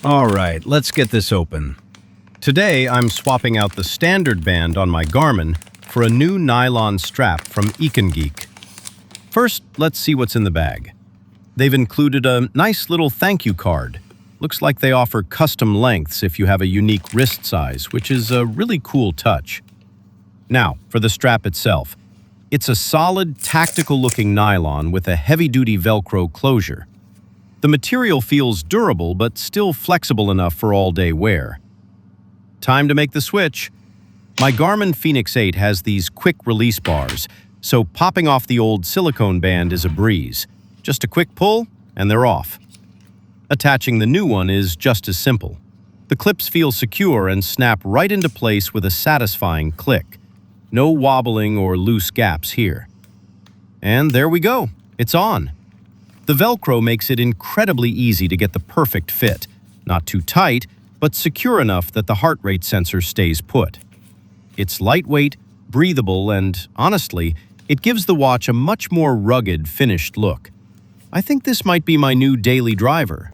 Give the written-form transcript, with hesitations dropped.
All right, let's get this open. Today, I'm swapping out the standard band on my Garmin for a new nylon strap from Ekingeek. First, let's see what's in the bag. They've included a nice little thank you card. Looks like they offer custom lengths if you have a unique wrist size, which is a really cool touch. Now, for the strap itself. It's a solid, tactical-looking nylon with a heavy-duty Velcro closure. The material feels durable but still flexible enough for all-day wear. Time to make the switch. My Garmin Fenix 8 has these quick release bars, so popping off the old silicone band is a breeze. Just a quick pull, and they're off. Attaching the new one is just as simple. The clips feel secure and snap right into place with a satisfying click. No wobbling or loose gaps here. And there we go. It's on. The Velcro makes it incredibly easy to get the perfect fit. Not too tight, but secure enough that the heart rate sensor stays put. It's lightweight, breathable, and honestly, it gives the watch a much more rugged, finished look. I think this might be my new daily driver.